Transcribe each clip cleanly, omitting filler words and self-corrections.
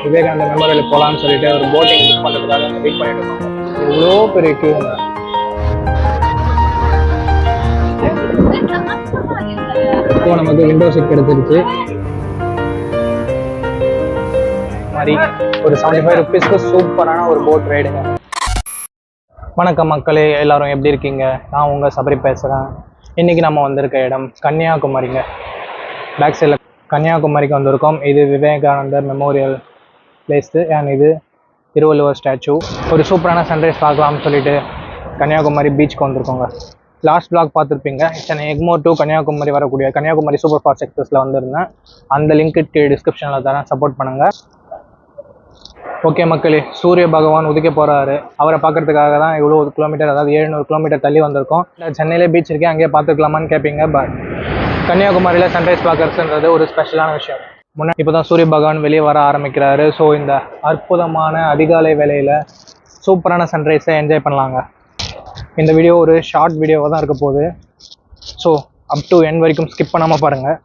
விவேகானந்தர் memorial போகலான்னு சொல்லிட்டு ஒரு போட்டிங் புக் பண்ணுறதுக்காக வெயிட் பண்ணிட்டு இருக்கோம். இவ்வளோ பெரிய கியூங்க. இப்போ நமக்கு விண்டோ சீட் கிடைச்சிருச்சு. மாதிரி ஒரு 75 ருபீஸ்க்கு சூப்பரான ஒரு போட் ரைடுங்க. வணக்கம் மக்களே, எல்லாரும் எப்படி இருக்கீங்க? நான் உங்கள் சபரி பேசுகிறேன். இன்றைக்கி நம்ம வந்திருக்க இடம் கன்னியாகுமரிங்க. பேக் சைடில் கன்னியாகுமரிக்கு வந்திருக்கோம். இது விவேகானந்தர் மெமோரியல் பிளேஸு அண்ட் இது திருவள்ளுவர் ஸ்டாச்சு. ஒரு சூப்பரான சன்ரைஸ் பார்க்கலாம்னு சொல்லிட்டு கன்னியாகுமரி பீச்சுக்கு வந்திருக்கோங்க. லாஸ்ட் பிளாக் பார்த்துருப்பீங்க. சென்னை எக்மோர் டு கன்னியாகுமரி வரக்கூடிய கன்னியாகுமரி சூப்பர் ஃபாஸ்ட் எக்ஸ்பிரஸில் வந்திருந்தேன். அந்த லிங்க்கு டிஸ்கிரிப்ஷனில் தரேன், சப்போர்ட் பண்ணுங்கள். ஓகே மக்களே, சூரிய பகவான் உதிக்க போகிறாரு. அவரை பார்க்கறதுக்காக தான் இவ்வளோ கிலோமீட்டர், அதாவது 700 கிலோமீட்டர் தள்ளி வந்திருக்கோம். சென்னையிலே பீச் இருக்கே, அங்கேயே பார்த்துக்கலாமான்னு கேட்பீங்க. பட் கன்னியாகுமரியில் சன்ரைஸ் பார்க்கறதுன்றது ஒரு ஸ்பெஷலான விஷயம். முன்னாடி இப்போ தான் சூரிய பகவான் வெளியே வர ஆரம்பிக்கிறாரு. ஸோ இந்த அற்புதமான அதிகாலை வேளையில் சூப்பரான சன்ரைஸை என்ஜாய் பண்ணலாங்க. இந்த வீடியோ ஒரு ஷார்ட் வீடியோவாக தான் இருக்க போகுது. ஸோ அப் டு எண்ட் வரைக்கும் ஸ்கிப் பண்ணாமல் பாருங்கள்.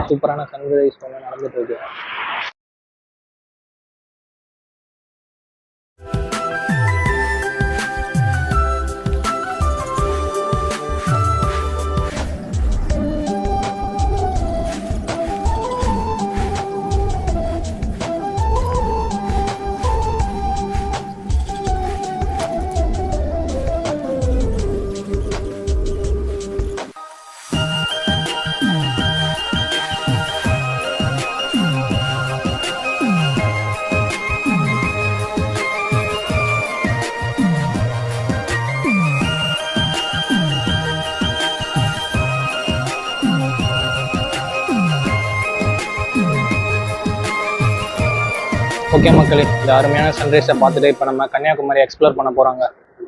சூப்பரான சன்ரைஸ் பண்ண நடந்துட்டு இருக்கு. ஓகே மக்களே, இந்த அருமையான சன்ரைஸை பார்த்துட்டு இப்போ நம்ம கன்னியாகுமரி எக்ஸ்ப்ளோர் பண்ண போகிறாங்க.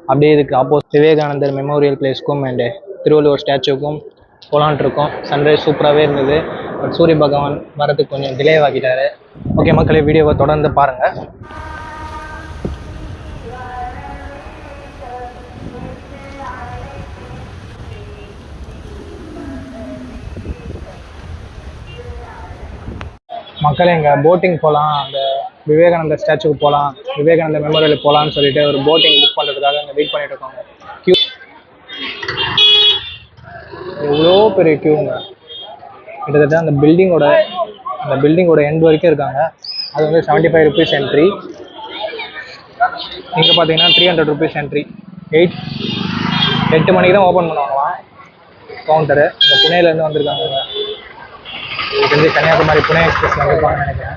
அப்படியே இதுக்கு ஆப்போசிட் விவேகானந்தர் மெமோரியல் பிளேஸ்க்கும் அண்டு திருவள்ளுவர் ஸ்டாச்சுக்கும் போகலான்ட்டு இருக்கோம். சன்ரைஸ் சூப்பராகவே இருந்தது. பட் சூரிய பகவான் வரதுக்கு கொஞ்சம் டிலே ஆகிட்டாரு. ஓகே மக்களே, வீடியோவை தொடர்ந்து பாருங்கள். மக்களே, இங்கே போட்டிங் போகலாம், அந்த விவேகானந்தர் ஸ்டாச்சுக்கு போகலாம், விவேகானந்தர் மெமோரியல் போகலான்னு சொல்லிட்டு ஒரு போட்டிங் புக் பண்ணுறதுக்காக அங்கே வெயிட் பண்ணிட்டு இருக்காங்க. கியூ எவ்வளோ பெரிய கியூங்க. கிட்டத்தட்ட அந்த பில்டிங்கோட எண்ட் வரைக்கும் இருக்காங்க. அது வந்து 75 ருபீஸ் என்ட்ரி. இங்கே பார்த்தீங்கன்னா 300 ருபீஸ் என்ட்ரி. 8 மணிக்கு தான் ஓப்பன் பண்ணுவாங்களாம் கவுண்டரு. இங்கே புனேலேருந்து வந்திருக்காங்க. இது வந்து கன்னியாகுமரி புனே எக்ஸ்பிரஸ் வந்திருப்பாங்கன்னு நினைக்கிறேன்.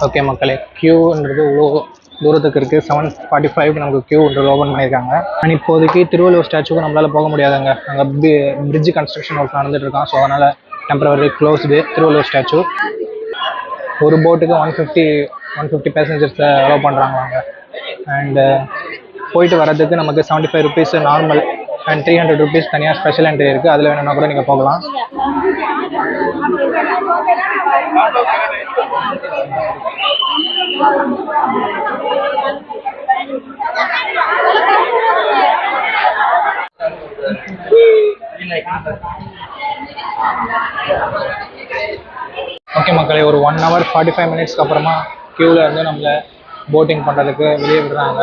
ஓகே மக்களே, கியூன்றது இவ்வளோ தூரத்துக்கு இருக்குது. 7:45 நமக்கு கியூன்றது ஓப்பன் பண்ணியிருக்காங்க. அண்ட் இப்போதைக்கு திருவள்ளுவர் ஸ்டாச்சுக்கும் நம்மளால் போக முடியாதுங்க. அங்கே பிரிட்ஜ் கன்ஸ்ட்ரக்ஷன் ஒர்க் நடந்துட்டு இருக்கான். ஸோ அதனால் டெம்பரவரி க்ளோஸ்டு திருவள்ளுவர் ஸ்டாச்சு. ஒரு போட்டுக்கு 150 பேசஞ்சர்ஸை அலோவ் பண்ணுறாங்களாங்க. அண்டு போயிட்டு வரதுக்கு நமக்கு 75 ருபீஸ் நார்மல் அண்ட் 300 ருபீஸ் தனியாக ஸ்பெஷல் என்ட்ரி இருக்குது. அதில் வேணும்னா கூட நீங்கள் போகலாம். ஓகே மக்களே, ஒரு 1 hour 45 மினிட்ஸ்க்கு அப்புறமா க்யூவில் இருந்து நம்மளை போட்டிங் பண்ணுறதுக்கு வெளியே விடுறாங்க.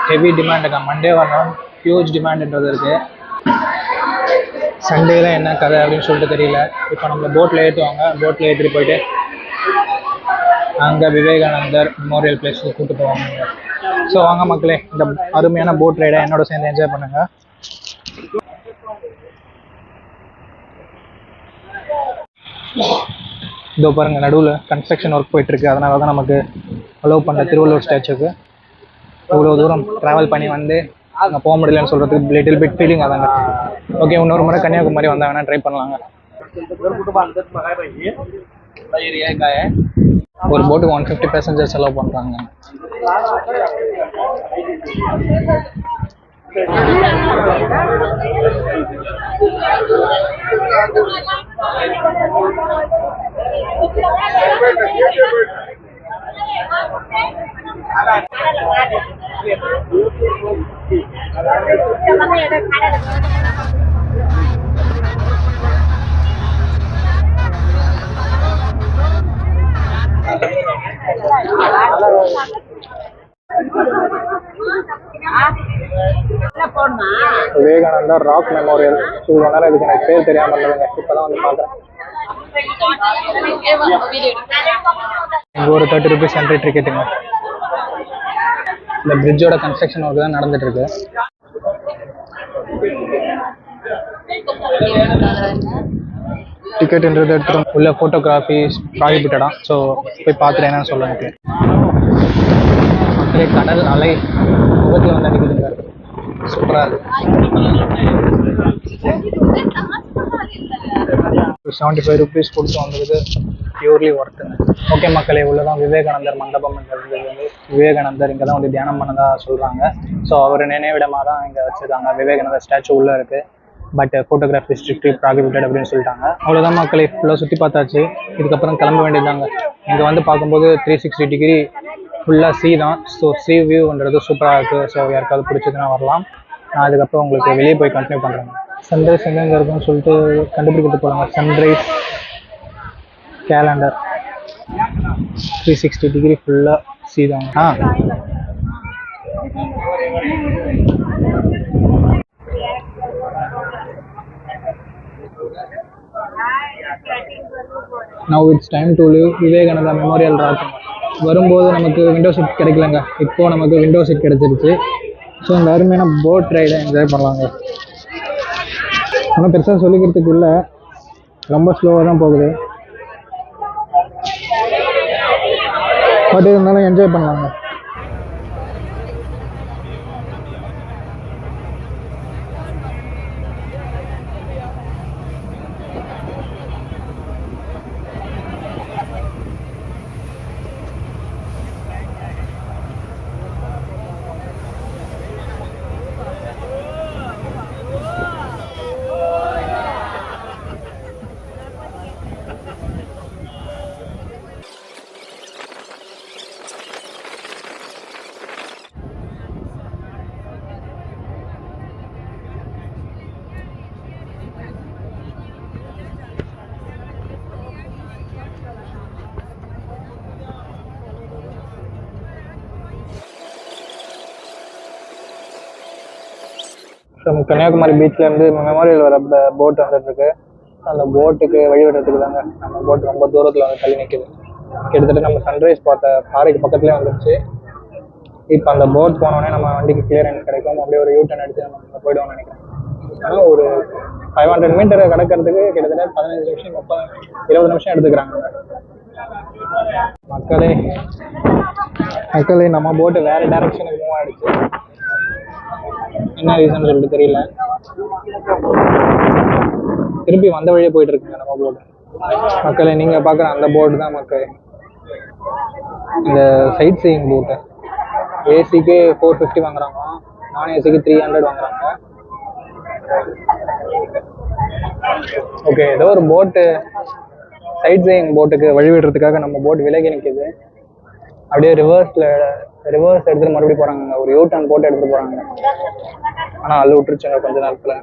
ஹெவி டிமாண்டுங்க. மண்டே வரணும், ஹியூஜ் டிமாண்டுன்றது இருக்குது. சண்டேல என்ன கதை அப்படின்னு சொல்லிட்டு தெரியல. இப்போ நம்மளை போட்டில் ஏற்றுவாங்க. போட்டில் ஏற்றிட்டு போயிட்டு அங்கே விவேகானந்தர் மெமோரியல் பிளேஸுக்கு கூப்பிட்டு போவாங்க. ஸோ வாங்க மக்களே, இந்த அருமையான போட் ரைடை என்னோட சேர்ந்து என்ஜாய் பண்ணுங்கள். இதோ பாருங்கள், நடுவில் கன்ஸ்ட்ரக்ஷன் ஒர்க் போயிட்டுருக்கு. அதனால தான் நமக்கு அலோவ் பண்ண திருவள்ளுவர் ஸ்டாச்சுக்கு இவ்வளோ தூரம் ட்ராவல் பண்ணி வந்து அங்கே போக முடியலன்னு சொல்கிறதுக்கு லிட்டில் பிட் ஃபீலிங் அதாங்க. ஓகே, இன்னொரு முறை கன்னியாகுமரி வந்தாங்கன்னா ட்ரை பண்ணலாங்க. ஒரு போட்டுக்கு 150 பேசஞ்சர்ஸ் அலோவ் பண்ணுறாங்க. Vivekananda rock memorial. இவ்வளோ நேரம் இதுக்கு எனக்கு பேர் தெரியாமல் இருந்ததுங்க, இப்போதான் வந்து பார்க்குறேன். இங்கே ஒரு 30 rupees என்ட்ரி டிக்கெட்டுங்க. இந்த பிரிட்ஜோட கன்ஸ்ட்ரக்ஷன் ஒர்க் தான் நடந்துட்டு இருக்கு. டிக்கெட்ன்றது எடுத்துகிட்டு உள்ள ஃபோட்டோகிராஃபி ப்ராஹிபிட்டடா. ஸோ போய் பார்த்துட்டு என்னன்னு சொல்லுங்க. மக்களே, கடல் அலை முகத்தில் வந்து அடிக்குதுங்க. சூப்பராக இருக்கு. 75 rupees கொடுத்து வந்தது பியூர்லி ஒர்த்துங்க. ஓகே மக்களே, உள்ளதான் விவேகானந்தர் மண்டபம். விவேகானந்தர் இங்கே தான் வந்து தியானம் பண்ணதா சொல்கிறாங்க. ஸோ அவர் நினைவிடமாக தான் இங்கே வச்சுருக்காங்க. விவேகானந்தர் ஸ்டாச்சு உள்ளே இருக்குது. பட் ஃபோட்டோகிராஃபி ஸ்ட்ரிக்ட்லி ப்ராஹிபிட்டட் அப்படின்னு சொல்லிட்டாங்க. அவ்வளோதான் மக்களே, ஃபுல்லாக சுற்றி பார்த்தாச்சு. இதுக்கப்புறம் கிளம்ப வேண்டியதாங்க. இங்கே வந்து பார்க்கும்போது 360 டிகிரி ஃபுல்லாக சீ தான். ஸோ சீ வியூன்றது சூப்பராக இருக்குது. ஸோ யாருக்காவது பிடிச்சதுன்னா வரலாம். நான் அதுக்கப்புறம் உங்களுக்கு வெளியே போய் கண்டினியூ பண்ணுறேன். சன்ரைஸ் எங்கெங்கே இருக்குன்னு சொல்லிட்டு கண்டுபிடிக்கிட்டு போகலாங்க. சன்ரைஸ் கேலண்டர் 360 டிகிரி ஃபுல்லாக சீ தாங்க. Now it's time to leave Vivekananda memorial rock. வரும்போது நமக்கு விண்டோ சீட் கிடைக்கலங்க. இப்போது நமக்கு விண்டோ சீட் கிடைச்சிருச்சு. ஸோ இந்த அருமையான போட் ரைடை என்ஜாய் பண்ணலாங்க. ஒன்றும் பெருசாக சொல்லிக்கிறதுக்கு இல்லை, ரொம்ப ஸ்லோவாக தான் போகுது. பட் இருந்தாலும் என்ஜாய் பண்ணலாங்க. கன்னியாகுமரி பீச்லேருந்து மெமோரியல் வர போட் வந்துட்டுருக்கு. அந்த போட்டுக்கு வழிவிடுறதுக்கு தாங்க நம்ம போட் ரொம்ப தூரத்தில் வந்து தள்ளி நிற்கிது. கிட்டத்தட்ட நம்ம சன்ரைஸ் பார்த்த பாறைக்கு பக்கத்துலேயே வந்துருச்சு. இப்போ அந்த போட் போனோடனே நம்ம வண்டிக்கு கிளியரன்ஸ் கிடைக்கும். அப்படியே ஒரு யூட்டன் எடுத்து நம்ம போய்டுவோம்னு நினைக்கிறேன். ஆனால் ஒரு 500 மீட்டரை கடக்கிறதுக்கு கிட்டத்தட்ட 15 நிமிஷம் 20 நிமிஷம் எடுத்துக்கிறாங்க. மக்களே நம்ம போட்டு வேறு டைரக்ஷனுக்கு மூவ் ஆகிடுச்சு. என்ன ரீசன் சொல்லிட்டு தெரியல. திருப்பி வந்த வழியே போயிட்டு இருக்குங்க நம்ம போட்டு. மக்களே, நீங்கள் பார்க்குற அந்த போட்டு தான் மக்களே இந்த சைட் சீயிங் போட்டு. ஏசிக்கு 450 வாங்குறாங்க, நான் ஏசிக்கு 300 வாங்குறாங்க. ஓகே, ஏதோ ஒரு போட்டு சைட் சீயிங் போட்டுக்கு வழி விடுறதுக்காக நம்ம போட் விலகி நிற்கிது. அப்படியே ரிவர்ஸ் எடுத்துட்டு மறுபடியும் போறாங்க. ஒரு யூட்டன் போட்டு எடுத்துட்டு போறாங்க. ஆனா அள்ளு விட்டுருச்சுங்க கொஞ்ச நேரத்துல.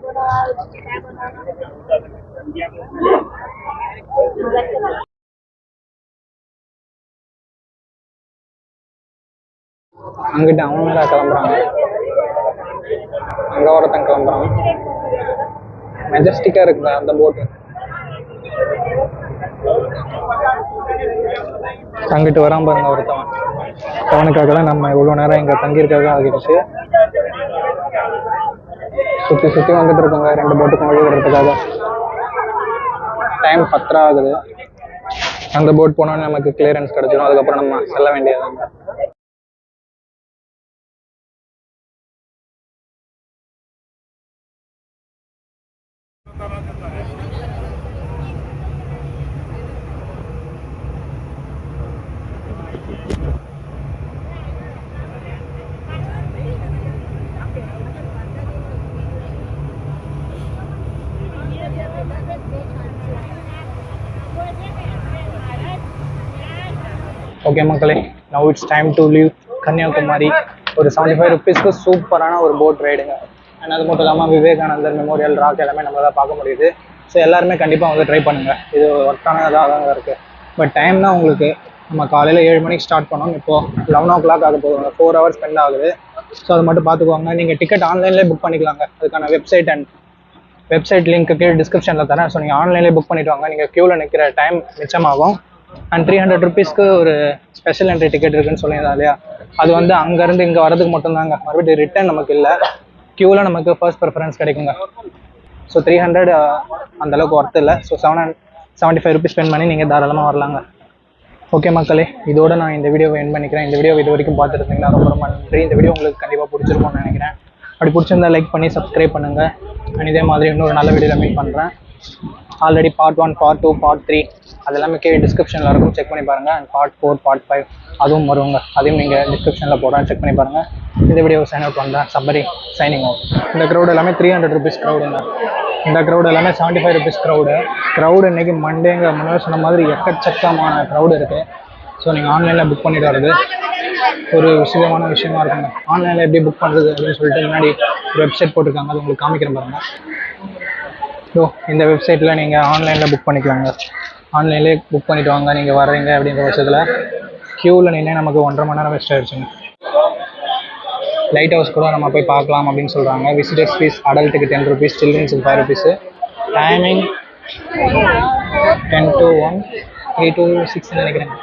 அங்கிட்ட அவங்க மேல கிளம்புறாங்க. அங்க ஒருத்தன் கிளம்புறான். மெஜஸ்டிக்கா இருக்குங்க அந்த போட்டு. அங்கிட்டு வராம பாருங்க ஒருத்தவன். அவனுக்காக தான் நம்ம இவ்வளோ நேரம் இங்கே தங்கியிருக்காக ஆகிடுச்சு. சுற்றி சுற்றி வந்துட்டு இருக்கோங்க 2 போட்டுக்கும் வழி விடுறதுக்காக. டைம் 10 ஆகுது. அந்த போட் போனோன்னு நமக்கு கிளியரன்ஸ் கிடைச்சிடும். அதுக்கப்புறம் நம்ம செல்ல வேண்டியதாங்க. ஓகே மக்களே, now it's time to leave Kanniyakumari. ஒரு 75 ருபீஸ்க்கு சூப்பரான ஒரு போட் ரைடுங்க. அண்ட் அது மட்டும் இல்லாமல் விவேகானந்தர் மெமோரியல் ராக் எல்லாமே நம்மளால் பார்க்க முடியுது. ஸோ எல்லாருமே கண்டிப்பாக வந்து ட்ரை பண்ணுங்கள். இது ஒர்த்தானதாக தான் இருக்குது. பட் டைம் தான் உங்களுக்கு நம்ம காலையில் 7 மணிக்கு ஸ்டார்ட் பண்ணோம். இப்போது 11 o'clock ஆக போகுது. 4 hours ஸ்பெண்ட் ஆகுது. ஸோ அது மட்டும் பார்த்துக்கோங்க. நீங்கள் டிக்கெட் ஆன்லைன்லேயே புக் பண்ணிக்கலாங்க. அதுக்கான வெப்சைட் லிங்க் கீழே டிஸ்கிரிப்ஷனில் தரேன். ஸோ நீங்கள் ஆன்லைன்லேயே புக் பண்ணிட்டு வாங்க. நீங்கள் க்யூவில் நிற்கிற டைம் மிச்சமாகும். அண்ட் 300 ருபீஸ்க்கு ஒரு ஸ்பெஷல் என்ட்ரி டிக்கெட் இருக்குன்னு சொல்லியிருந்தா இல்லையா, அது வந்து அங்கேருந்து இங்கே வரதுக்கு மட்டும்தாங்க. மறுபடியும் ரிட்டர்ன் நமக்கு இல்லை. க்யூவில் நமக்கு ஃபர்ஸ்ட் ப்ரிஃபரன்ஸ் கிடைக்குங்க. ஸோ 300 அந்தளவுக்கு ஒர்த் இல்லை. ஸோ 75 ருபீஸ் ஸ்பெண்ட் பண்ணி நீங்கள் தாராளமாக வரலாங்க. ஓகே மக்களே, இதோட நான் இந்த வீடியோவை எண்ட் பண்ணிக்கிறேன். இந்த வீடியோ இது வரைக்கும் பார்த்துருந்தீங்கன்னா ரொம்ப ரொம்ப நன்றி. இந்த வீடியோ உங்களுக்கு கண்டிப்பாக பிடிச்சிருக்கும்னு நினைக்கிறேன். அப்படி பிடிச்சிருந்தா லைக் பண்ணி சப்ஸ்கிரைப் பண்ணுங்கள். அண்ட் இதே மாதிரி இன்னொரு நல்ல வீடியோவில் மீட் பண்ணுறேன். ஆல்ரெடி பார்ட் 1, பார்ட் 2, பார்ட் 3 அதெல்லாமே கீழே டிஸ்கிரிப்ஷனில் இருக்கும், செக் பண்ணி பாருங்கள். அண்ட் பார்ட் 4, பார்ட் 5 அதுவும் வருவாங்க. அதையும் நீங்கள் டிஸ்கிரிப்ஷனில் போடுறேன், செக் பண்ணி பாருங்கள். இந்த வீடியோவை சைன் அவுட் பண்ணுறேன். Sabari signing out. இந்த க்ரௌட் எல்லாமே 300 ருபீஸ் க்ரௌடுங்க. இந்த க்ரௌட் எல்லாமே 75 ருபீஸ் க்ரௌடு இன்றைக்கி மண்டேங்க. முன்னாடி சொன்ன மாதிரி எக்கச்சக்கமான க்ரௌடு இருக்குது. ஸோ நீங்கள் ஆன்லைனில் புக் பண்ணிட்டு வர்றது ஒரு விசிதமான விஷயமா இருக்குங்க. ஆன்லைனில் எப்படி புக் பண்ணுறது அப்படின்னு சொல்லிட்டு முன்னாடி ஒரு வெப்சைட் போட்டிருக்காங்க, அது உங்களுக்கு காமிக்கிறேன் பாருங்கள். ஸோ இந்த வெப்சைட்டில் நீங்கள் ஆன்லைனில் புக் பண்ணிக்கலாங்க. ஆன்லைன்லேயே புக் பண்ணிவிட்டு வாங்க. நீங்கள் வர்றீங்க அப்படின்ற பட்சத்தில் க்யூவில் நின்று நமக்கு 1.5 மணி நேரம் வேஸ்ட் ஆகிடுச்சுங்க. லைட் ஹவுஸ் கூட நம்ம போய் பார்க்கலாம் அப்படின்னு சொல்கிறாங்க. விசிட்டர்ஸ் ஃபீஸ் அடல்ட்டுக்கு 10 ருபீஸ், சில்ட்ரன்ஸுக்கு 5 ருபீஸு. டைமிங் 10 to 1, 3 to 6 நினைக்கிறேன்.